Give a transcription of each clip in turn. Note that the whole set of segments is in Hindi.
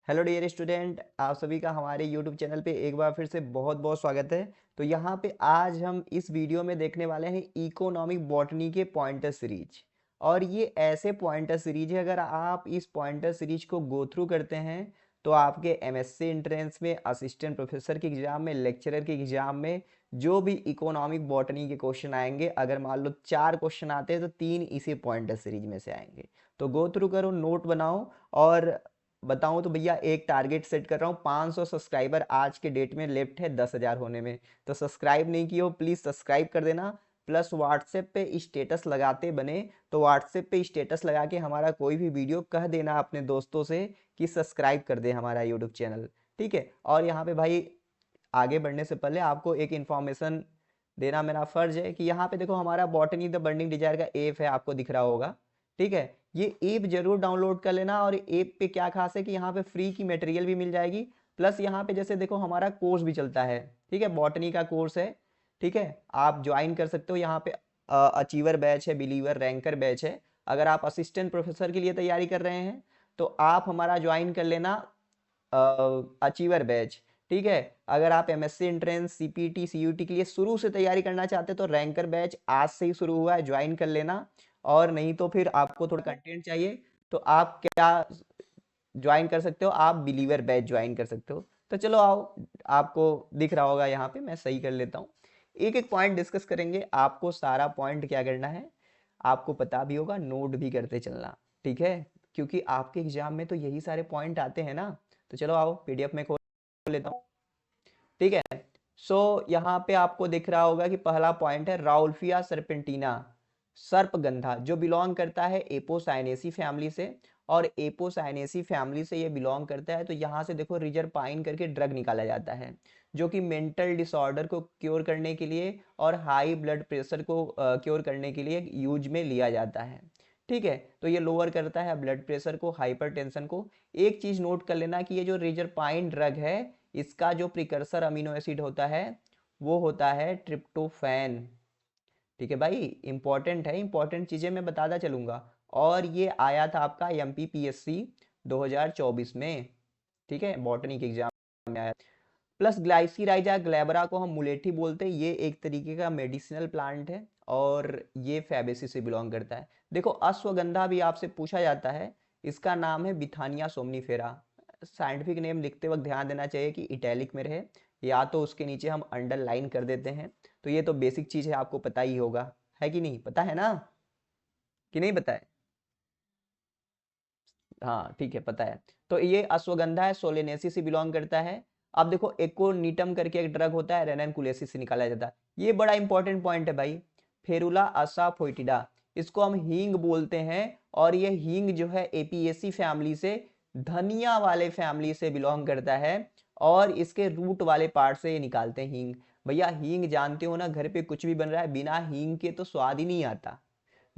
हेलो डियर स्टूडेंट, आप सभी का हमारे यूट्यूब चैनल पे एक बार फिर से बहुत बहुत स्वागत है। तो यहाँ पे आज हम इस वीडियो में देखने वाले हैं इकोनॉमिक बॉटनी के पॉइंटर सीरीज। और ये ऐसे पॉइंटर सीरीज है, अगर आप इस पॉइंटर सीरीज को गो थ्रू करते हैं तो आपके एमएससी एंट्रेंस में, असिस्टेंट प्रोफेसर के एग्जाम में, लेक्चरर के एग्जाम में जो भी इकोनॉमिक बॉटनी के क्वेश्चन आएंगे, अगर मान लो 4 क्वेश्चन आते हैं तो 3 इसी पॉइंटर सीरीज में से आएंगे। तो गो थ्रू करो, नोट बनाओ। और बताऊं तो भैया एक टारगेट सेट कर रहा हूँ, 500 सब्सक्राइबर आज के डेट में लेफ्ट है 10,000 होने में। तो सब्सक्राइब नहीं किए हो प्लीज़ सब्सक्राइब कर देना। प्लस व्हाट्सएप पे स्टेटस लगाते बने तो व्हाट्सएप पे स्टेटस लगा के हमारा कोई भी वीडियो कह देना अपने दोस्तों से कि सब्सक्राइब कर दे हमारा यूट्यूब चैनल। ठीक है। और यहाँ पे भाई आगे बढ़ने से पहले आपको एक इन्फॉर्मेशन देना मेरा फर्ज है कि यहाँ पे देखो हमारा बॉटनी द बर्निंग डिजायर का ऐप है, आपको दिख रहा होगा। ठीक है। ये ऐप जरूर डाउनलोड कर लेना। और ऐप पे क्या खास है कि यहाँ पे फ्री की मटेरियल भी मिल जाएगी। प्लस यहाँ पे जैसे देखो हमारा कोर्स भी चलता है। ठीक है, बॉटनी का कोर्स है। ठीक है, आप ज्वाइन कर सकते हो। यहाँ पे अचीवर बैच है, बिलीवर, रैंकर बैच है। अगर आप असिस्टेंट प्रोफेसर के लिए तैयारी कर रहे हैं तो आप हमारा ज्वाइन कर लेना अचीवर बैच। ठीक है। अगर आप एमएससी एंट्रेंस, सीपीटी, सीयूटी के लिए शुरू से तैयारी करना चाहते हैं तो रैंकर बैच आज से ही शुरू हुआ है, ज्वाइन कर लेना। और नहीं तो फिर आपको थोड़ा कंटेंट चाहिए तो आप क्या ज्वाइन कर सकते हो, आप बिलीवर बैच ज्वाइन कर सकते हो। तो चलो आओ, आपको दिख रहा होगा यहाँ पे, मैं सही कर लेता हूँ। एक एक पॉइंट डिस्कस करेंगे। आपको सारा पॉइंट क्या करना है आपको पता भी होगा, नोट भी करते चलना। ठीक है, क्योंकि आपके एग्जाम में तो यही सारे पॉइंट आते हैं ना। तो चलो आओ पीडीएफ में खोल लेता हूँ। ठीक है। सो यहाँ पे आपको दिख रहा होगा कि पहला पॉइंट है राउल्फिया सर्पेंटिना, सर्पगंधा, जो बिलोंग करता है एपोसाइनेसी फैमिली से। और एपोसाइनेसी फैमिली से ये बिलोंग करता है तो यहाँ से देखो रिजरपाइन करके ड्रग निकाला जाता है, जो कि मेंटल डिसऑर्डर को क्योर करने के लिए और हाई ब्लड प्रेशर को क्योर करने के लिए यूज में लिया जाता है। ठीक है, तो ये लोअर करता है ब्लड प्रेशर को, हाइपरटेंशन को। एक चीज नोट कर लेना कि ये जो रिजरपाइन ड्रग है, इसका जो प्रिकर्सर अमीनो एसिड होता है वो होता है ट्रिप्टोफैन। ठीक है भाई, इंपॉर्टेंट है, इंपॉर्टेंट चीजें मैं बताता चलूंगा। और ये आया था आपका एमपीपीएससी 2024 में। ठीक है, बॉटनी के एग्जाम में आया। प्लस ग्लाइसीराइजा ग्लैबरा को हम मुलेठी बोलते हैं, ये एक तरीके का मेडिसिनल प्लांट है और ये फैबेसी से बिलोंग करता है। देखो अश्वगंधा भी आपसे पूछा जाता है, इसका नाम है बिथानिया सोमनीफेरा। साइंटिफिक नेम लिखते वक्त ध्यान देना चाहिए कि इटैलिक में रहे, या तो उसके नीचे हम अंडरलाइन कर देते हैं। तो ये तो बेसिक चीज है, आपको पता ही होगा, है कि नहीं, पता है ना कि नहीं पता है? हाँ ठीक है, पता है। तो ये अश्वगंधा है, सोलेनेसी से बिलोंग करता है। अब देखो एकोनिटम करके एक ड्रग होता है, रेननकुलेसी से निकाला जाता है। ये बड़ा इंपॉर्टेंट पॉइंट है भाई, फेरुला असाफोइटिडा, इसको हम हींग बोलते हैं। और ये हींग जो है एपीएसी फैमिली से, धनिया वाले फैमिली से बिलोंग करता है। और इसके रूट वाले पार्ट से ये निकालते हैं हींग। भैया हींग जानते हो ना, घर पे कुछ भी बन रहा है बिना हींग के तो स्वाद ही नहीं आता।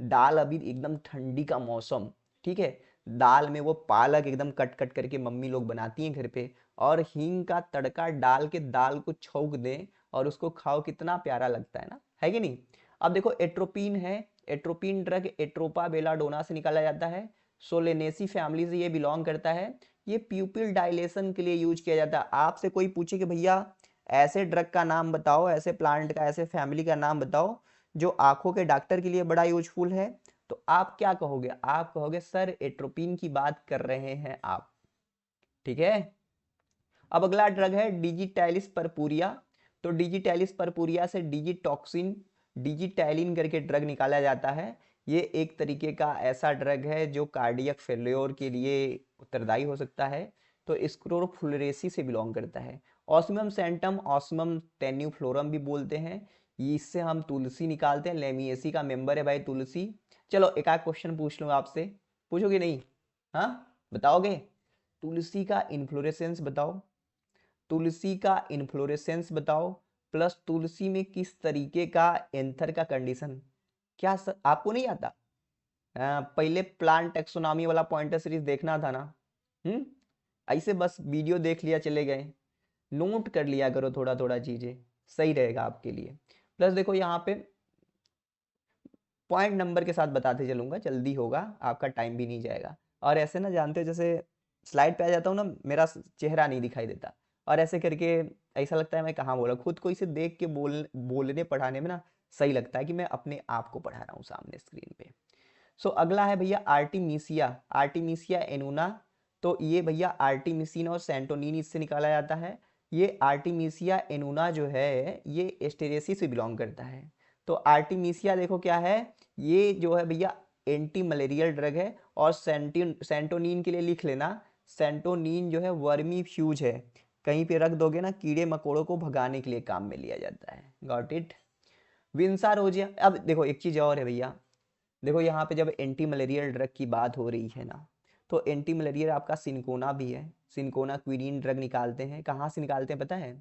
दाल अभी एकदम ठंडी का मौसम, ठीक है, दाल में वो पालक एकदम कट कट करके मम्मी लोग बनाती हैं घर पे, और हींग का तड़का डाल के दाल को छौंक दें और उसको खाओ, कितना प्यारा लगता है ना, है कि नहीं? अब देखो एट्रोपिन है, एट्रोपिन ड्रग एट्रोपा बेलाडोना से निकाला जाता है, सोलेनेसी फैमिली से ये बिलोंग करता है। ये प्यूपिल डायलेशन के लिए यूज किया जाता है। आपसे कोई पूछे कि भैया ऐसे ड्रग का नाम बताओ, ऐसे प्लांट का, ऐसे फैमिली का नाम बताओ जो आंखों के डॉक्टर के लिए बड़ा यूजफुल है, तो आप क्या कहोगे? आप कहोगे सर एट्रोपिन की बात कर रहे हैं आप। ठीक है। अब अगला ड्रग है डिजिटैलिस परपूरिया। तो डिजिटैलिस परपूरिया से डिजिटॉक्सिन, डिजिटैलिन करके ड्रग निकाला जाता है। ये एक तरीके का ऐसा ड्रग है जो कार्डियक फेल्योर के लिए उत्तरदायी हो सकता है। तो स्क्रोफुलरेसी से बिलोंग करता है। ऑस्मियम सेंटम, ऑस्मियम टेन्यूफ्लोरम भी बोलते हैं। इससे हम तुलसी निकालते हैं, लेमिएसी का मेंबर है भाई तुलसी। चलो एक आध क्वेश्चन पूछ लूँ आपसे, पूछोगे नहीं? हाँ, बताओगे? तुलसी का इन्फ्लोरेसेंस बताओ, तुलसी का इन्फ्लोरेसेंस बताओ, प्लस तुलसी में किस तरीके का एंथर का कंडीशन, क्या आपको नहीं आता? पहले प्लांट टेक्सोनॉमी वाला पॉइंटर सीरीज देखना था ना। हम्म, ऐसे बस वीडियो देख लिया चले गए, नोट कर लिया करो थोड़ा थोड़ा चीजें, सही रहेगा आपके लिए। प्लस देखो यहाँ पे पॉइंट नंबर के साथ बताते चलूंगा, जल्दी होगा, आपका टाइम भी नहीं जाएगा। और ऐसे ना जानते हो जैसे स्लाइड पे आ जाता हूँ ना, मेरा चेहरा नहीं दिखाई देता, और ऐसे करके ऐसा लगता है मैं कहाँ बोल रहा हूँ। खुद को इसे देख के बोलने पढ़ाने में ना सही लगता है कि मैं अपने आप को पढ़ा रहा हूँ सामने स्क्रीन पे। सो अगला है भैया आर्टिमीसिया, आर्टिमीसिया एनूना। तो ये भैया आर्टिमिसिन और सेंटोनिन इससे निकाला जाता है। ये आर्टिमीसिया एनूना जो है ये एस्टेरेसी से बिलोंग करता है। तो आर्टिमीसिया देखो क्या है, ये जो है भैया एंटी मलेरियल ड्रग है। और सेंटोनिन के लिए लिख लेना, सेंटोनिन जो है वर्मी फ्यूज है, कहीं पे रख दोगे ना कीड़े मकोड़ों को भगाने के लिए काम में लिया जाता है। Got it. Vinca rosea. अब देखो एक चीज और है भैया, देखो यहाँ पे जब एंटी मलेरियल ड्रग की बात हो रही है ना, तो एंटी मलेरियल आपका सिंकोना भी है। सिंकोना क्विनीन ड्रग निकालते हैं, कहाँ से निकालते हैं पता है?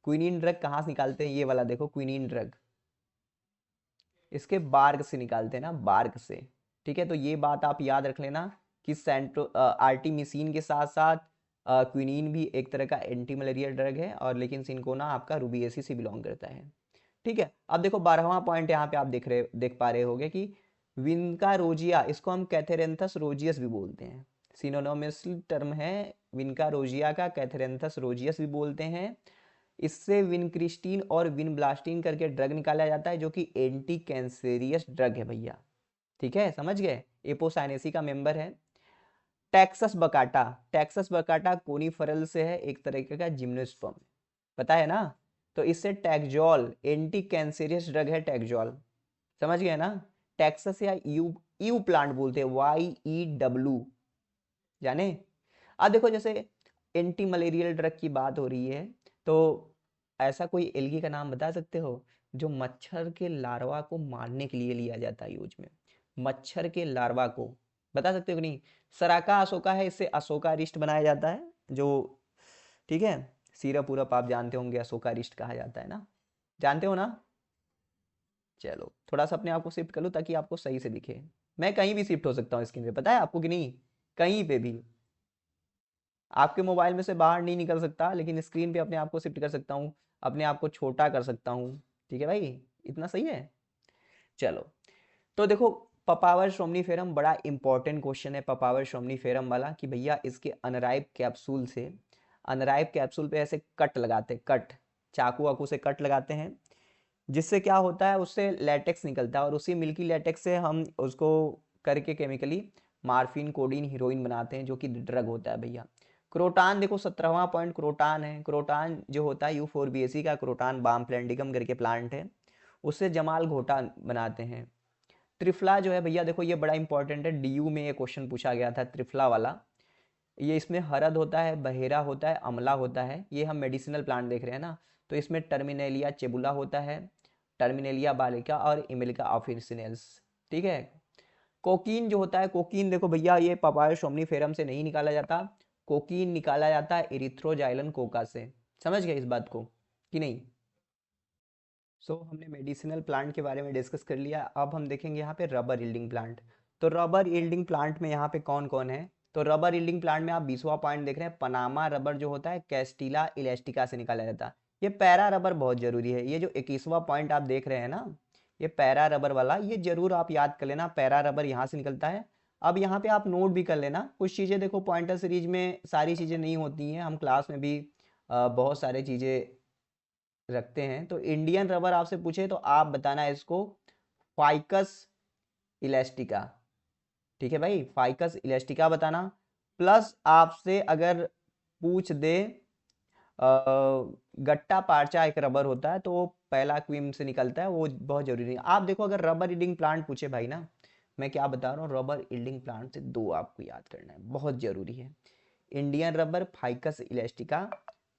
क्विनीन ड्रग कहाँ से निकालते हैं, ये वाला देखो क्विनीन ड्रग, इसके बार्ग से निकालते हैं ना, बार्ग से। ठीक है, तो ये बात आप याद रख लेना कि आर्टिमिसिन के साथ साथ क्विनीन भी एक तरह का एंटी मलेरियल ड्रग है, और लेकिन सिंकोना आपका रूबिएसी से बिलोंग करता है। ठीक है, अब देखो 12वां पॉइंट यहाँ पे आप देख पा रहे होगे कि विनका रोजिया, इसको हम कैथेरेंथस रोजियस भी बोलते हैं। सिनोनिमस टर्म है विनका रोजिया का, कैथेरेंथस रोजियस भी बोलते हैं। इससे विनक्रिस्टीन और विनब्लास्टीन करके ड्रग निकाला जाता है, जो कि एंटी कैंसेरियस ड्रग है भैया। ठीक है, समझ गए, एपोसाइनेसी का मेंबर है। टेक्सस बकाटा, टेक्सस बकाटा कोनीफरल से है, एक तरीके का जिम्नोस्पर्म, पता है ना। तो इससे टैक्सोल, एंटी कैंसेरियस ड्रग है टैक्सोल, समझ गए ना। टेक्सस या यू यू प्लांट बोलते हैं, YEW, जाने। अब देखो जैसे एंटी मलेरियल ड्रग की बात हो रही है, तो ऐसा कोई एल्गी का नाम बता सकते हो जो मच्छर के लार्वा को मारने के लिए लिया जाता है यूज में? मच्छर के लार्वा को बता सकते हो कि नहीं? सराका अशोका है, इससे अशोका रिस्ट बनाया जाता है जो, ठीक है। सीरप पूरप आप जानते होंगे, अशोका रिस्ट कहा जाता है ना, जानते हो ना। चलो थोड़ा सा अपने आप को शिफ्ट कर लो ताकि आपको सही से दिखे। मैं कहीं भी शिफ्ट हो सकता हूँ स्क्रीन पे, पता है आपको कि नहीं? कहीं पे भी, आपके मोबाइल में से बाहर नहीं निकल सकता, लेकिन स्क्रीन पे अपने आप को शिफ्ट कर सकता हूँ, अपने आप को छोटा कर सकता हूँ। ठीक है भाई, इतना सही है। चलो, तो देखो पपावर सोमनीफेरम बड़ा इंपॉर्टेंट क्वेश्चन है, पपावर सोमनीफेरम वाला, कि भैया इसके अनराइप कैप्सूल से, अनराइप कैप्सूल पे ऐसे कट लगाते, कट चाकू वाकू से कट लगाते हैं, जिससे क्या होता है, उससे लैटेक्स निकलता है, और उसी मिल्की लैटेक्स से हम उसको करके केमिकली मार्फिन कोडीन हीरोइन बनाते हैं, जो कि ड्रग होता है भैया। क्रोटान देखो 17वां पॉइंट क्रोटान है। क्रोटान जो होता है यूफोरबिएसी का क्रोटान, बाम प्लेंडिकम करके प्लांट है, उससे जमाल घोटा बनाते हैं। त्रिफला जो है भैया देखो ये बड़ा इंपॉर्टेंट है, DU में ये क्वेश्चन पूछा गया था त्रिफला वाला। ये इसमें हरद होता है, बहेरा होता है, अमला होता है, ये हम मेडिसिनल प्लांट देख रहे हैं ना। तो इसमें टर्मिनेलिया चेबुला होता है, टर्मिनेलिया बालिका और इमिलिका ऑफिसिनेल्स। ठीक है। कोकीन जो होता है, कोकीन देखो भैया ये पपाया सोमनीफेरम से नहीं निकाला जाता, कोकीन निकाला जाता है इरिथ्रोजाइलन कोका से। समझ गए इस बात को कि नहीं? हमने मेडिसिनल प्लांट के बारे में डिस्कस कर लिया, अब हम देखेंगे यहाँ पे रबर यील्डिंग प्लांट। तो रबर यील्डिंग प्लांट में यहाँ पे कौन कौन है? तो रबर यील्डिंग प्लांट में आप 20वां पॉइंट देख रहे हैं, पनामा रबर जो होता है कैस्टिला इलेस्टिका से निकाला जाता है। ये पैरा रबर बहुत जरूरी है, ये जो 21वां पॉइंट आप देख रहे हैं ना, ये पैरा रबर वाला, ये जरूर आप याद कर लेना, पैरा रबर यहाँ से निकलता है। अब यहाँ पे आप नोट भी कर लेना कुछ चीज़ें, देखो पॉइंटर सीरीज में सारी चीज़ें नहीं होती हैं, हम क्लास में भी बहुत सारी चीज़ें रखते हैं। तो इंडियन रबर आपसे पूछे तो आप बताना इसको फाइकस इलास्टिका। ठीक है भाई, फाइकस इलास्टिका बताना। प्लस आपसे अगर पूछ दे गट्टा पार्चा एक रबर होता है, तो वो पहला क्वीम से निकलता है, वो बहुत जरूरी है। आप देखो अगर रबर यील्डिंग प्लांट पूछे भाई ना, मैं क्या बता रहा हूँ, रबर यील्डिंग प्लांट से दो आपको याद करना है, बहुत जरूरी है। Indian rubber Ficus elastica,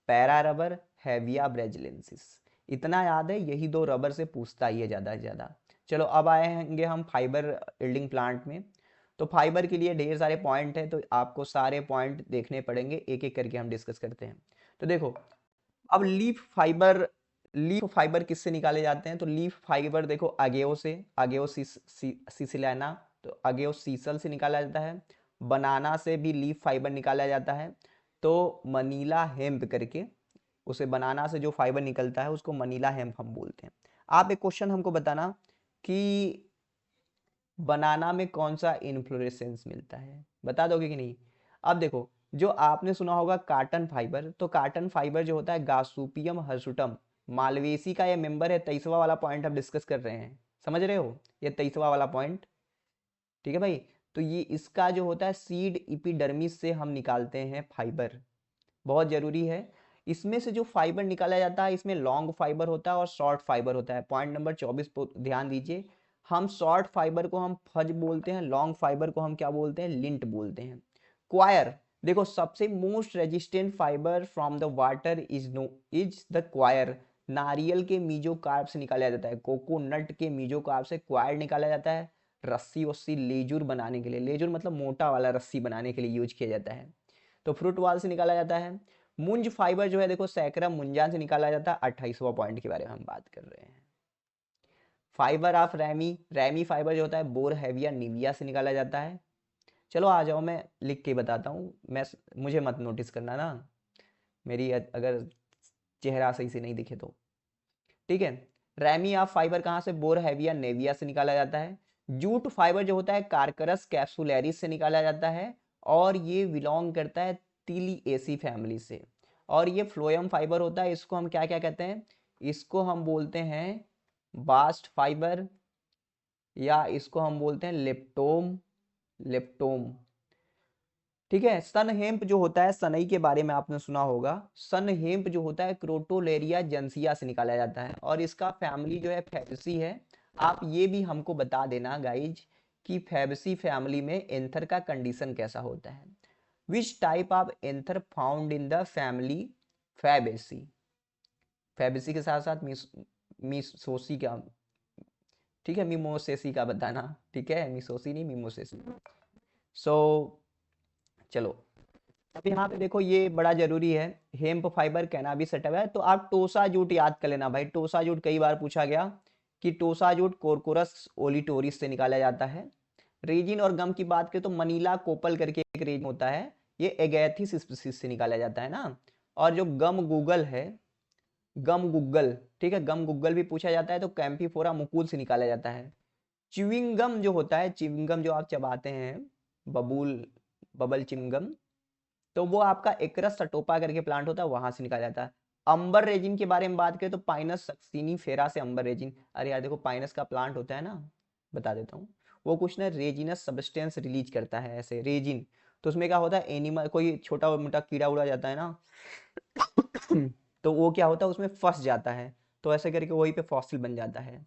para rubber Hevea brasiliensis. इतना याद है, यही दो रबर से पूछता ही है ज़्यादा से ज़्यादा। चलो अब आएंगे हम फाइबर यील्डिंग प्लांट में। तो फाइबर के लिए ढेर सारे पॉइंट हैं, तो आपको सारे पॉइंट देखने पड़ेंगे, एक एक करके हम डिस्कस करते हैं। तो देखो अब लीफ फाइबर किससे निकाले जाते हैं? तो लीफ फाइबर देखो अगेओ से, अगेओ सिसिलाना, तो अगेओ सीसल से निकाला जाता है। बनाना से भी लीफ फाइबर निकाला जाता है, तो मनीला हेम्प करके, उसे बनाना से जो फाइबर निकलता है उसको मनीला हेम्प हम बोलते हैं। आप एक क्वेश्चन हमको बताना कि बनाना में कौन सा इन्फ्लोरेसेंस मिलता है, बता दोगे कि नहीं? अब देखो जो आपने सुना होगा कार्टन फाइबर, तो कार्टन फाइबर जो होता है गासूपियम हर्सुटम मालवेसी का ये मेंबर है। 23वां वाला पॉइंट हम डिस्कस कर रहे हैं, समझ रहे हो, ये 23वां वाला पॉइंट, ठीक है भाई। तो ये इसका जो होता है सीड इपिडर्मिस से हम निकालते हैं फाइबर, बहुत जरूरी है। इसमें से जो फाइबर निकाला जाता है, इसमें लॉन्ग फाइबर होता है और शॉर्ट फाइबर होता है। पॉइंट नंबर 24 पर ध्यान दीजिए, हम शॉर्ट फाइबर को हम फज बोलते हैं, लॉन्ग फाइबर को हम क्या बोलते हैं, लिंट बोलते हैं। क्वायर, देखो सबसे most resistant fibre from the water is the coir. नारियल के मीजोकार्प से निकाला जाता है, कोकोनट के मीजोकार्प से क्वायर निकाला जाता है। रस्सी वस्सी लेजुर बनाने के लिए, लेजुर मतलब मोटा वाला रस्सी बनाने के लिए यूज किया जाता है। तो फ्रूट वाल से निकाला जाता है। मुंज फाइबर जो है देखो सैकरम मुंजान से निकाला जाता है। 28वां पॉइंट के बारे में हम बात कर रहे हैं। Fibre of ramie, ramie fibre जो होता है बोर हैविया निविया से निकाला जाता है। चलो आ जाओ, मैं लिख के बताता हूँ, मैं मुझे मत नोटिस करना ना, मेरी अगर चेहरा सही से नहीं दिखे तो, ठीक है। रैमी ऑफ फाइबर कहाँ से, बोर हैविया नेविया से निकाला जाता है। जूट फाइबर जो होता है कार्करस कैप्सुलैरिस से निकाला जाता है, और ये बिलोंग करता है तिलिएसी फैमिली से। और ये फ्लोएम फाइबर होता है, इसको हम क्या क्या कहते हैं, इसको हम बोलते हैं बास्ट फाइबर, या इसको हम बोलते हैं लेप्टोम, लेप्टोम, ठीक है। सन हेम्प जो होता है, सनई के बारे में आपने सुना होगा। सन हेम्प जो होता है क्रोटोलेरिया जेंसिया से निकाला जाता है, और इसका फैमिली जो है फैबेसी है। आप ये भी हमको बता देना गाइज कि फैबेसी फैमिली में एंथर का कंडीशन कैसा होता है। Which type of anther found in the family Fabaceae, Fabaceae के साथ साथ मिसोसी का, ठीक है, मिमोसेसी का बताना, ठीक है, मिसोसी नहीं मिमोसेसी। सो चलो, अब यहाँ पे देखो ये बड़ा जरूरी है, हेम्प फाइबर कैनाबिस सटा है। तो आप टोसा जूट याद कर लेना भाई, टोसा जूट कई बार पूछा गया कि टोसा जूट कोरकोरस ओलिटोरिस से निकाला जाता है। रेजिन और गम की बात करें तो मनीला कोपल करके एक रेजिन होता है, ये एगैथिस स्पीसीज से निकाला जाता है ना। और जो गम गूगल है, गम गुग्गल, ठीक है, गम गुग्गल भी पूछा जाता है तो कैंपीफोरा मुकुल से निकाला जाता है। च्युइंगम जो होता है, च्युइंगम जो आप चबाते हैं, बबूल बबल चिंगम, तो वो आपका एकरस सटोपा करके प्लांट होता है, वहां से निकाला जाता है। अंबर रेजिन के बारे में बात करें तो पाइनस सक्सीनी फेरा से अंबर रेजिन। अरे यार देखो पाइनस का प्लांट होता है ना, बता देता हूँ, वो कुछ ना रेजिनस सब्सटेंस रिलीज करता है ऐसे रेजिन। तो उसमें क्या होता है, एनिमल कोई छोटा मोटा कीड़ा उड़ा जाता है ना तो वो क्या होता है उसमें फंस जाता है, तो ऐसे करके वहीं पे फॉसिल बन जाता है।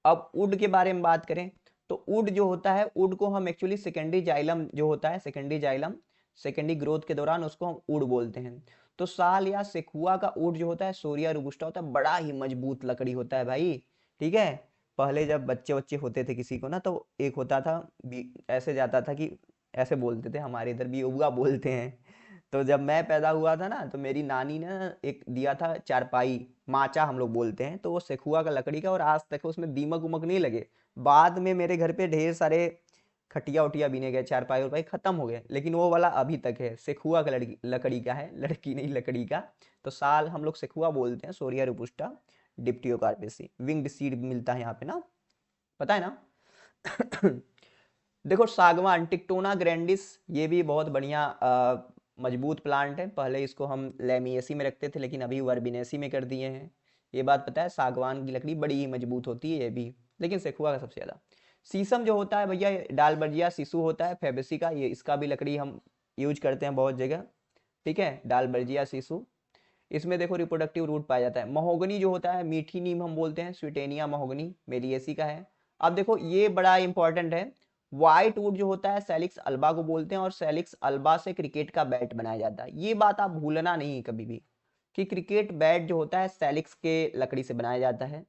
अब वुड के बारे में बात करें तो वुड जो होता है, वुड को हम एक्चुअली सेकेंडरी जाइलम जो होता है, सेकेंडरी जाइलम सेकेंडरी ग्रोथ के दौरान उसको हम वुड बोलते हैं। तो साल या सेखुआ का वुड जो होता है, सोरिया रोबुस्टा होता है, बड़ा ही मजबूत लकड़ी होता है भाई, ठीक है। पहले जब बच्चे बच्चे होते थे किसी को ना, तो एक होता था ऐसे जाता था कि ऐसे बोलते थे, हमारे इधर भी उगा बोलते हैं। तो जब मैं पैदा हुआ था ना, तो मेरी नानी ने एक दिया था चारपाई, माचा हम लोग बोलते हैं, तो वो सेखुआ का लकड़ी का, और आज तक उसमें दीमक उमक नहीं लगे। बाद में मेरे घर पे ढेर सारे खटिया उटिया बीने गए, चारपाई और भाई खत्म हो गए, लेकिन वो वाला अभी तक है, सेखुआ का लकड़ी का है, लड़की नहीं लकड़ी का। तो साल हम लोग सेखुआ बोलते हैं, सोरिया रोबुस्टा डिप्टियोकार्पेसी, विंग्ड सीड मिलता है यहाँ पे ना, पता है ना देखो सागवान टिक्टोना ग्रैंडिस, ये भी बहुत बढ़िया मजबूत प्लांट है। पहले इसको हम लेमिएसी में रखते थे, लेकिन अभी वर्बिनेसी में कर दिए हैं। ये बात पता है, सागवान की लकड़ी बड़ी ही मजबूत होती है ये भी, लेकिन सेखुआ का सबसे ज़्यादा। शीशम जो होता है भैया, डालबर्जिया सिसु होता है फैबेसी का, ये इसका भी लकड़ी हम यूज करते हैं बहुत जगह, ठीक है, डालबर्जिया सिसु। इसमें देखो रिप्रोडक्टिव रूट पाया जाता है। महोगनी जो होता है, मीठी नीम हम बोलते हैं, स्वीटेनिया महोगनी मेलिएसी का है। अब देखो ये बड़ा इंपॉर्टेंट है, व्हाइट वुड जो होता है सैलिक्स अल्बा को बोलते हैं, और सैलिक्स अल्बा से क्रिकेट का बैट बनाया जाता है। ये बात आप भूलना नहीं कभी भी, कि क्रिकेट बैट जो होता है सैलिक्स के लकड़ी से बनाया जाता है।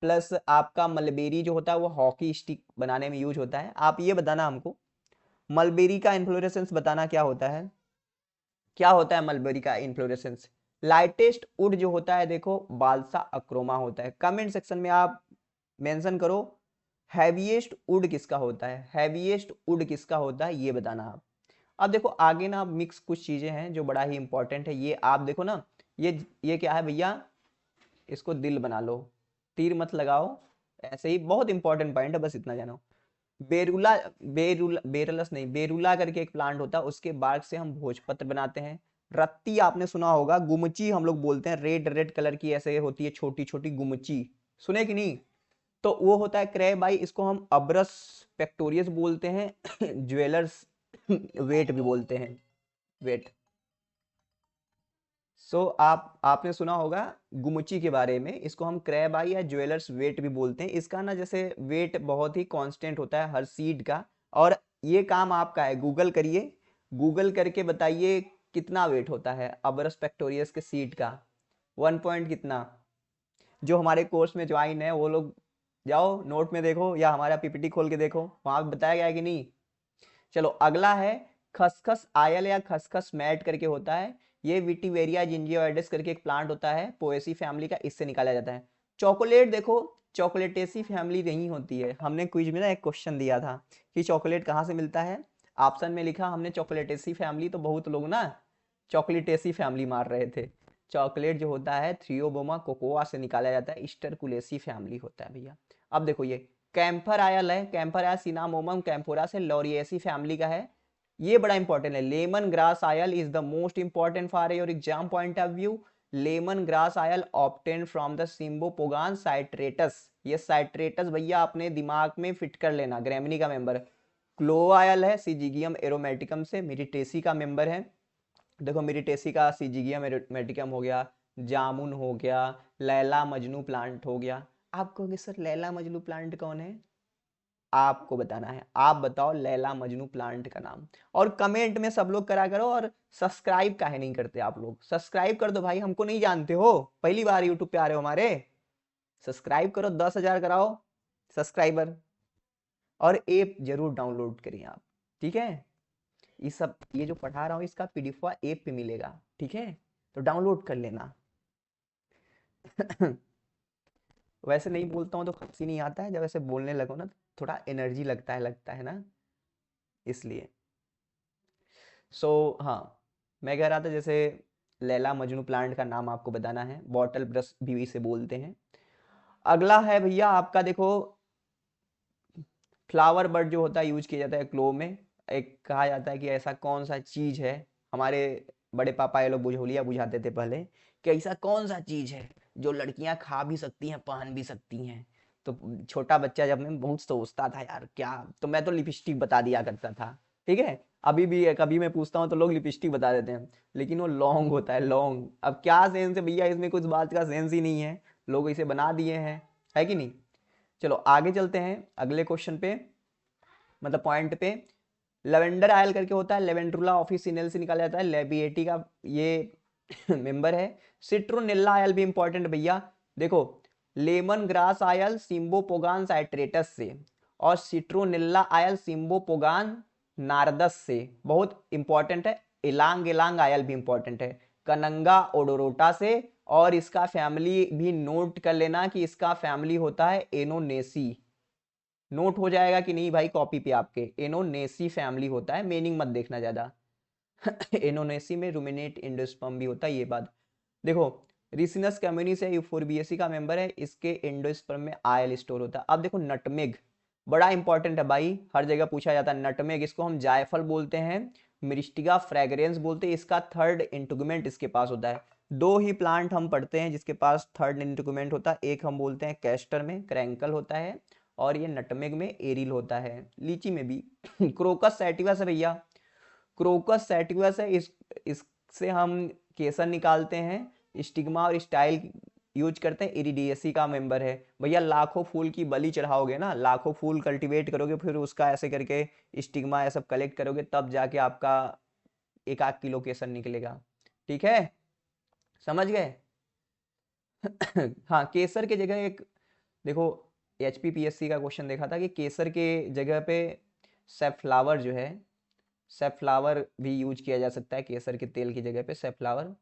प्लस आपका मलबेरी जो होता है वो हॉकी स्टिक बनाने में यूज होता है। आप ये बताना हमको, मलबेरी का इन्फ्लोरेसेंस बताना क्या होता है, क्या होता है मलबेरी का इन्फ्लोरेसेंस। लाइटेस्ट वुड जो होता है देखो बालसा अक्रोमा होता है। कमेंट सेक्शन में आप मेंशन करो हैवीएस्ट वुड किसका होता है, हैवीएस्ट वुड किसका होता है ये बताना आप। अब देखो आगे ना मिक्स कुछ चीजें हैं जो बड़ा ही इंपॉर्टेंट है, ये आप देखो ना, ये क्या है भैया, इसको दिल बना लो, तीर मत लगाओ, ऐसे ही बहुत इंपॉर्टेंट पॉइंट है, बस इतना जानो। बेरुला, बेरुलस नहीं, बेरुला करके एक प्लांट होता है, उसके बार्क से हम भोजपत्र बनाते हैं। रत्ती आपने सुना होगा, गुमची हम लोग बोलते हैं, रेड रेड कलर की ऐसे होती है छोटी छोटी गुमची, सुने कि नहीं? तो वो होता है क्रैबाई, इसको हम अब्रस पेक्टोरियस बोलते हैं ज्वेलर्स वेट भी बोलते हैं, वेट। आपने सुना होगा गुमुची के बारे में, इसको हम क्रैब आई या ज्वेलर्स वेट भी बोलते हैं। इसका ना जैसे वेट बहुत ही कांस्टेंट होता है हर सीड का, और ये काम आपका है, गूगल करिए, गूगल करके बताइए कितना वेट होता है अबरस पेक्टोरियस के सीड का, 1 पॉइंट कितना। जो हमारे कोर्स में ज्वाइन है वो लोग जाओ नोट में देखो या हमारा पीपीटी खोल के देखो, वहां बताया गया है कि नहीं। चलो अगला है खसखस आयल या खसखस मैट करके होता है, ये विटिवेरिया जिंजियोइडिस करके एक प्लांट होता है, पोएसी फैमिली का, इससे निकाला जाता है। चॉकलेट देखो, चॉकलेटेसी फैमिली नहीं होती है, हमने क्विज में ना एक क्वेश्चन दिया था कि चॉकलेट कहाँ से मिलता है, ऑप्शन में लिखा हमने चॉकलेटेसी फैमिली, तो बहुत लोग ना चॉकलेटेसी फैमिली मार रहे थे। चॉकलेट जो होता है थ्रियोबोमा कोकोआ से निकाला जाता है, स्टरकुलेसी फैमिली होता है भैया। अब देखो ये कैम्फर आयल है, कैम्फर आयल सिनामोमम कैम्फोरा से लॉरिएसी फैमिली का है, ये बड़ा इंपॉर्टेंट है। Lemon grass oil is the most important for your exam point of view. Lemon grass oil obtain from the Cymbopogon citratus, ये साइट्रेटस भैया अपने दिमाग में फिट कर लेना, ग्रेमिनी का मेंबर। क्लो आयल है सिजिगियम एरोमेटिकम से, मिरिटेसी का मेंबर है। देखो मिरिटेसी का सिजिगियम एरोमेटिकम हो गया, जामुन हो गया, लैला मजनू प्लांट हो गया। आप कहोगे सर लैला मजनू प्लांट कौन है, आपको बताना है, आप बताओ लैला मजनू प्लांट का नाम। और कमेंट में सब लोग करा करो, और सब्सक्राइब काहे नहीं करते आप लोग, सब्सक्राइब कर दो भाई, हमको नहीं जानते हो, पहली बार यूट्यूब पे आ रहे हो हमारे, सब्सक्राइब करो, 10,000 कराओ सब्सक्राइबर, और ऐप जरूर डाउनलोड करिए आप, ठीक है। ये जो पढ़ा रहा हूँ इसका पीडीएफ ऐप पे मिलेगा, ठीक है, तो डाउनलोड कर लेना वैसे नहीं बोलता हूँ तो हंसी नहीं आता है, जब ऐसे बोलने लगो ना थोड़ा एनर्जी लगता है ना, इसलिए। हाँ, मैं कह रहा था जैसे लैला मजनू प्लांट का नाम आपको बताना है, बॉटल ब्रश भी इसे बोलते हैं। अगला है भैया आपका, देखो फ्लावर बर्ड जो होता है यूज किया जाता है क्लो में, एक कहा जाता है कि ऐसा कौन सा चीज है, हमारे बड़े पापा ये लोग बुझौलिया बुझाते थे पहले, कि ऐसा कौन सा चीज है जो लड़कियां खा भी सकती हैं पहन भी सकती हैं। तो छोटा बच्चा जब मैं बहुत सोचता था यार क्या, तो मैं तो लिपस्टिक बता दिया करता था, ठीक है। अभी भी कभी मैं पूछता हूँ तो लोग लिपस्टिक बता देते हैं, लेकिन वो लौंग होता है, लौंग। अब क्या सेंस है भैया इसमें, कुछ बात का सेंस ही नहीं है, लोग इसे बना दिए हैं, है कि नहीं। चलो आगे चलते हैं अगले क्वेश्चन पे, मतलब पॉइंट पे। लेवेंडर आयल करके होता है, लेवेंड्रुला ऑफिसिनल से निकाला जाता है, लेबिएटी का ये मेंबर है। सिट्रोनेल्ला आयल भी इंपॉर्टेंट भैया, देखो लेमन ग्रास आयल सिम्बोपोगान साइट्रेटस से, और सिट्रोनेल्ला आयल सिम्बोपोगान नार्दस से, बहुत इंपॉर्टेंट है। इलांग इलांग आयल भी इंपॉर्टेंट है, कनंगा ओडोरोटा से, और इसका फैमिली भी नोट कर लेना कि इसका फैमिली होता है एनोनेसी, नोट हो जाएगा कि नहीं भाई कॉपी पे आपके, एनोनेसी फैमिली होता है, मीनिंग मत देखना ज्यादा एनोनेसी में रुमिनेट एंडोस्पर्म भी होता है, ये बात देखो। रिसिनस कम्युनिस है, यूफोरबिएसी का मेंबर है, इसके एंडोस्पर्म में आयल स्टोर होता है। अब देखो नटमेग बड़ा इंपॉर्टेंट है भाई, हर जगह पूछा जाता है नटमेग, इसको हम जायफल बोलते हैं, मिरिस्टिका फ्रेगरेंस बोलते हैं, इसका थर्ड इंटीग्यूमेंट इसके पास होता है। दो ही प्लांट हम पढ़ते हैं जिसके पास थर्ड इंटीग्यूमेंट होता है, एक हम बोलते हैं कैस्टर में क्रैंकल होता है, और ये नटमेग में एरिल होता है, लीची में भी क्रोकस सैटिवस है भैया, क्रोकस सैटिवस है, इससे हम केसर निकालते हैं, स्टिग्मा और स्टाइल यूज करते हैं, इरिडियसी का मेंबर है भैया। लाखों फूल की बलि चढ़ाओगे ना, लाखों फूल कल्टीवेट करोगे, फिर उसका ऐसे करके स्टिग्मा ये सब कलेक्ट करोगे, तब जाके आपका 1 आध किलो केसर निकलेगा, ठीक है, समझ गए हाँ केसर के जगह एक, देखो एचपीपीएससी का क्वेश्चन देखा था कि केसर के जगह पे सेफ्लावर जो है, सेफ्लावर भी यूज किया जा सकता है केसर के तेल की जगह पे, सेफ्लावर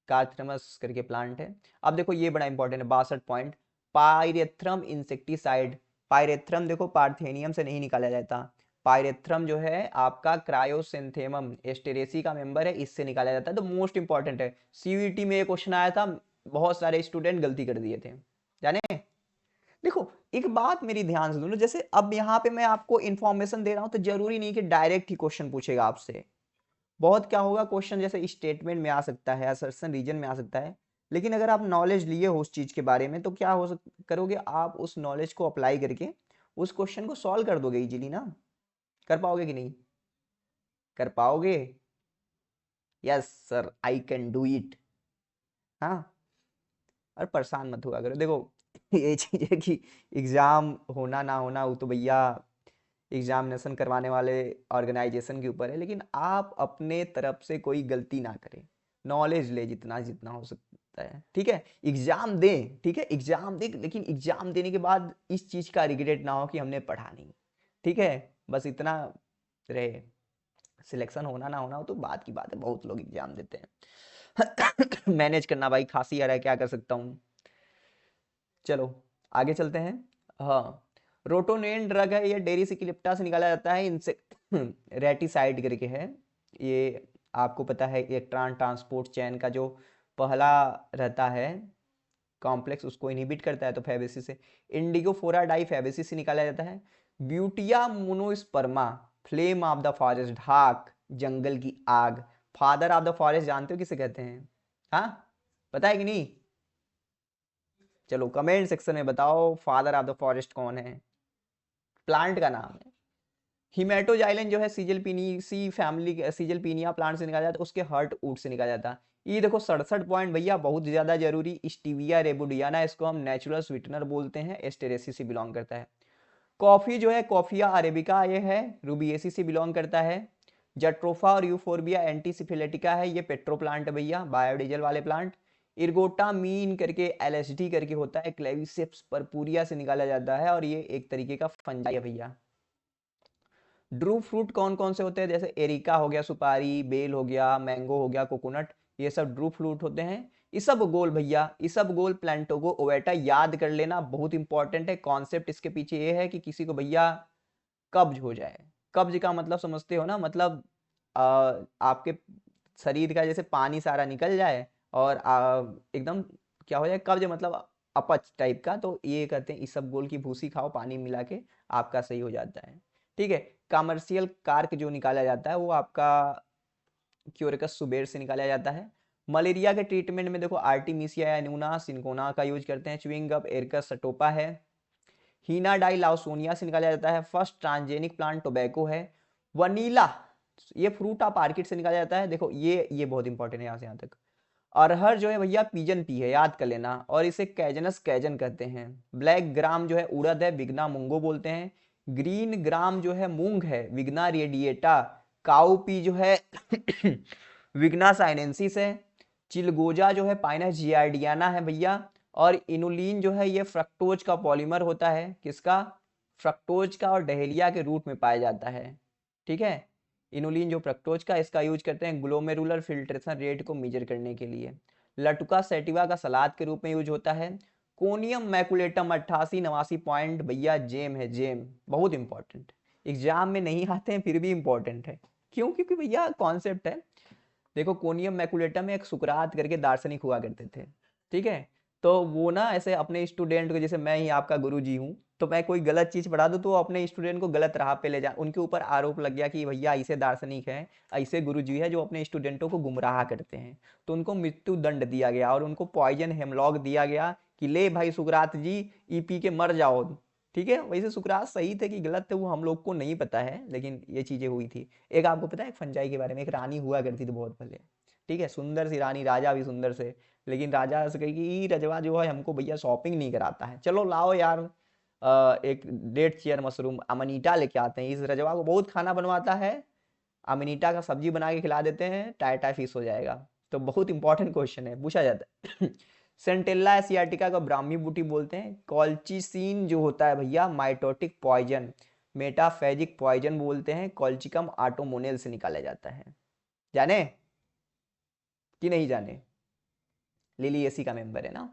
कार्थरमस करके प्लांट है। अब देखो ये बड़ा इंपॉर्टेंट है, 62 पॉइंट, पायरेथ्रम इंसेक्टिसाइड। पायरेथ्रम देखो पार्थेनियम से नहीं निकाला जाता, पायरेथ्रम जो है आपका क्रायोसिंथेमम एस्टेरेसी का मेंबर है, इससे निकाला जाता है, तो मोस्ट इंपॉर्टेंट है। सीयूईटी में ये क्वेश्चन आया था, बहुत सारे स्टूडेंट गलती कर दिए थे, जाने देखो एक बात मेरी ध्यान से सुनो, जैसे अब यहाँ पे मैं आपको इन्फॉर्मेशन दे रहा हूँ तो जरूरी नहीं कि डायरेक्ट ही क्वेश्चन पूछेगा आपसे। बहुत क्या होगा क्वेश्चन जैसे स्टेटमेंट में आ सकता है, असर्शन रीजन में आ सकता है। लेकिन अगर आप नॉलेज लिए हो उस चीज के बारे में तो क्या करोगे आप, उस नॉलेज को अप्लाई करके उस क्वेश्चन को सॉल्व कर दोगे इजीली ना। कर पाओगे कि नहीं? कर पाओगे? Yes sir, I can do it. हाँ, और परेशान मत हुआ करो। देखो ये चीज है कि एग्जाम होना ना होना वो तो भैया एग्जामिनेशन करवाने वाले ऑर्गेनाइजेशन के ऊपर है, लेकिन आप अपने तरफ से कोई गलती ना करें। नॉलेज ले जितना जितना हो सकता है, ठीक है। एग्जाम दें, ठीक है, एग्जाम दे, लेकिन एग्जाम देने के बाद इस चीज का रिग्रेट ना हो कि हमने पढ़ा नहीं। ठीक है, बस इतना रहे। सिलेक्शन होना ना होना हो तो बात की बात है, बहुत लोग एग्जाम देते हैं। मैनेज करना भाई, खांसी आ रहा है, क्या कर सकता हूँ। चलो आगे चलते हैं। हाँ, रोटोनेन ड्रग है, ये डेरिसिक्लिप्टा से निकाला जाता है, इनसे रेटिसाइड करके है ये। आपको पता है इलेक्ट्रॉन ट्रांसपोर्ट चैन का जो पहला रहता है कॉम्प्लेक्स उसको इनहिबिट करता है, तो फेबेसिस से। इंडिगो फोरा डाई फेबेसिस से निकाला जाता है। Butea monosperma, flame of the forest, ढाक जंगल की आग। फादर ऑफ द फॉरेस्ट जानते हो किसे कहते हैं? हाँ, पता है कि नहीं? चलो कमेंट सेक्शन में बताओ फादर ऑफ द फॉरेस्ट कौन है। प्लांट का नाम है। हिमेटोजाइलन जो है सीजलपिनीसी फैमिली, सीजलपिनिया प्लांट से निकाला जाता है, उसके हर्ट वुड से निकाला जाता है। ये देखो 67 पॉइंट भैया, बहुत ज्यादा जरूरी। स्टीविया रेबुडियाना, इसको हम नेचुरल स्वीटनर बोलते हैं, एस्टेरेसी से बिलोंग करता है। कॉफी जो है कॉफिया अरेबिका, ये है रूबिएसी से बिलोंग करता है। जट्रोफा और यूफोर्बिया एंटीसिफिलेटिका है, ये पेट्रो प्लांट है भैया, बायोडीजल वाले प्लांट। इर्गोटामीन करके एलएसडी करके होता है, क्लेविसेप्स परपुरिया से निकाला जाता है, और ये एक तरीके का फंजाई है भैया। ड्रू फ्रूट कौन कौन से होते हैं? जैसे एरिका हो गया, सुपारी, बेल हो गया, मैंगो हो गया, कोकोनट, ये सब ड्रू फ्रूट होते हैं। इसबगोल भैया, इसबगोल प्लांटोगो ओवेटा, याद कर लेना, बहुत इंपॉर्टेंट है। कॉन्सेप्ट इसके पीछे ये है कि किसी को भैया कब्ज हो जाए। कब्ज का मतलब समझते हो ना, मतलब आपके शरीर का जैसे पानी सारा निकल जाए और एकदम क्या हो जाए, कब्ज मतलब अपच टाइप का, तो ये कहते हैं इसबगोल की भूसी खाओ पानी मिला के, आपका सही हो जाता है। ठीक है। कमर्शियल कार्क जो निकाला जाता है वो आपका क्यूरिकस सुबेर से निकाला जाता है। मलेरिया के ट्रीटमेंट में देखो आर्टिमिसिया एनूना सिंकोना का यूज करते हैं। च्युइंग गम एरकस सटोपा है। हीना डाई लाउसोनिया से निकाला जाता है। फर्स्ट ट्रांसजेनिक प्लांट टोबैको है। वनीला, ये फ्रूट ऑफ आर्किड से निकाला जाता है। देखो ये बहुत इंपॉर्टेंट है यहाँ से यहाँ तक। अरहर जो है भैया पिजन पी है, याद कर लेना, और इसे कैजनस कैजन कहते हैं। ब्लैक ग्राम जो है उड़द है, विग्ना मुंगो बोलते हैं। ग्रीन ग्राम जो है मूंग है, विग्ना रेडिएटा। काउपी जो है विग्ना साइनेंसिस है। चिलगोजा जो है पाइनस जियार्डियाना है भैया। और इनुलिन जो है ये फ्रक्टोज का पॉलीमर होता है, किसका? फ्रक्टोज का, और डहेलिया के रूट में पाया जाता है। ठीक है। इनुलिन जो फ्रक्टोज का, इसका यूज करते हैं ग्लोमेरुलर फिल्ट्रेशन रेट को मेजर करने के लिए। लटुका सेटिवा का सलाद के रूप में यूज होता है। कोनियम मैकुलेटम 88-89 पॉइंट भैया, जेम है, जेम, बहुत इंपॉर्टेंट। एग्जाम में नहीं आते हैं फिर भी इंपॉर्टेंट है। क्यों? क्योंकि भैया कॉन्सेप्ट है। देखो कोनियम मैकुलेटम में एक सुकरात करके दार्शनिक हुआ करते थे, ठीक है। तो वो ना ऐसे अपने स्टूडेंट को, जैसे मैं ही आपका गुरु जी हूँ, तो मैं कोई गलत चीज पढ़ा दूं तो वो अपने स्टूडेंट को गलत राह पे ले जा, उनके ऊपर आरोप लग गया कि भैया ऐसे दार्शनिक हैं, ऐसे गुरु जी है जो अपने स्टूडेंटों को गुमराह करते हैं। तो उनको मृत्यु दंड दिया गया और उनको पॉइजन हेमलॉग दिया गया कि ले भाई सुकरात जी, ई पी के मर जाओ। ठीक है। वैसे सुकरात सही थे कि गलत थे वो हम लोग को नहीं पता है, लेकिन ये चीजें हुई थी। एक आपको पता है एक फंजाई के बारे में, एक रानी हुआ करती थी बहुत पहले, ठीक है, सुंदर सी रानी, राजा भी सुंदर से। लेकिन राजा से कही कि रजवा जो है हमको भैया शॉपिंग नहीं कराता है, चलो लाओ यार एक डेढ़ चेयर मशरूम अमनीटा लेके आते हैं, इस रजवा को बहुत खाना बनवाता है, अमनीटा का सब्जी बना के खिला देते हैं, टाई टाई फिश हो जाएगा। तो बहुत इंपॉर्टेंट क्वेश्चन है, पूछा जाता है। सेंटेला एसियाटिका का ब्राह्मी बूटी बोलते हैं। कॉल्चिसिन जो होता है भैया माइटोटिक पॉइजन, मेटाफेजिक पॉइजन बोलते हैं, कॉल्चिकम आटोमोनेल से निकाला जाता है। जाने कि नहीं जाने? लिली एसी का मेंबर है ना।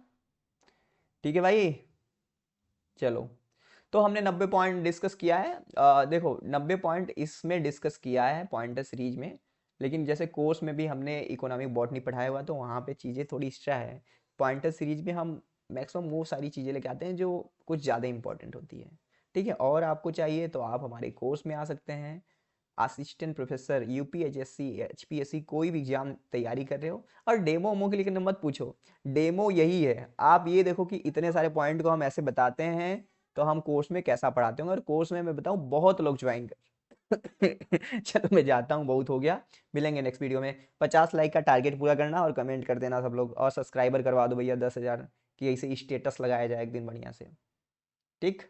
ठीक है भाई। चलो, तो हमने 90 पॉइंट डिस्कस किया है। देखो 90 पॉइंट इसमें डिस्कस किया है पॉइंटर सीरीज में, लेकिन जैसे कोर्स में भी हमने इकोनॉमिक बॉटनी पढ़ाया हुआ तो वहाँ पे चीज़ें थोड़ी एक्स्ट्रा है। पॉइंटर सीरीज में हम मैक्सिमम वो सारी चीज़ें लेके आते हैं जो कुछ ज़्यादा इंपॉर्टेंट होती है। ठीक है, और आपको चाहिए तो आप हमारे कोर्स में आ सकते हैं। असिस्टेंट प्रोफेसर, यूपीएचएससी, एचपीएससी, कोई भी एग्जाम तैयारी कर रहे हो, और डेमो वोमो के लिए मत पूछो। डेमो यही है, आप ये देखो कि इतने सारे पॉइंट को हम ऐसे बताते हैं, तो हम कोर्स में कैसा पढ़ाते होंगे, और कोर्स में मैं बताऊं बहुत लोग ज्वाइन कर चलो मैं जाता हूँ, बहुत हो गया। मिलेंगे नेक्स्ट वीडियो में। 50 लाइक का टारगेट पूरा करना, और कमेंट कर देना सब लोग, और सब्सक्राइबर करवा दो भैया 10,000, कि ऐसे स्टेटस लगाया जाए एक दिन बढ़िया से। ठीक।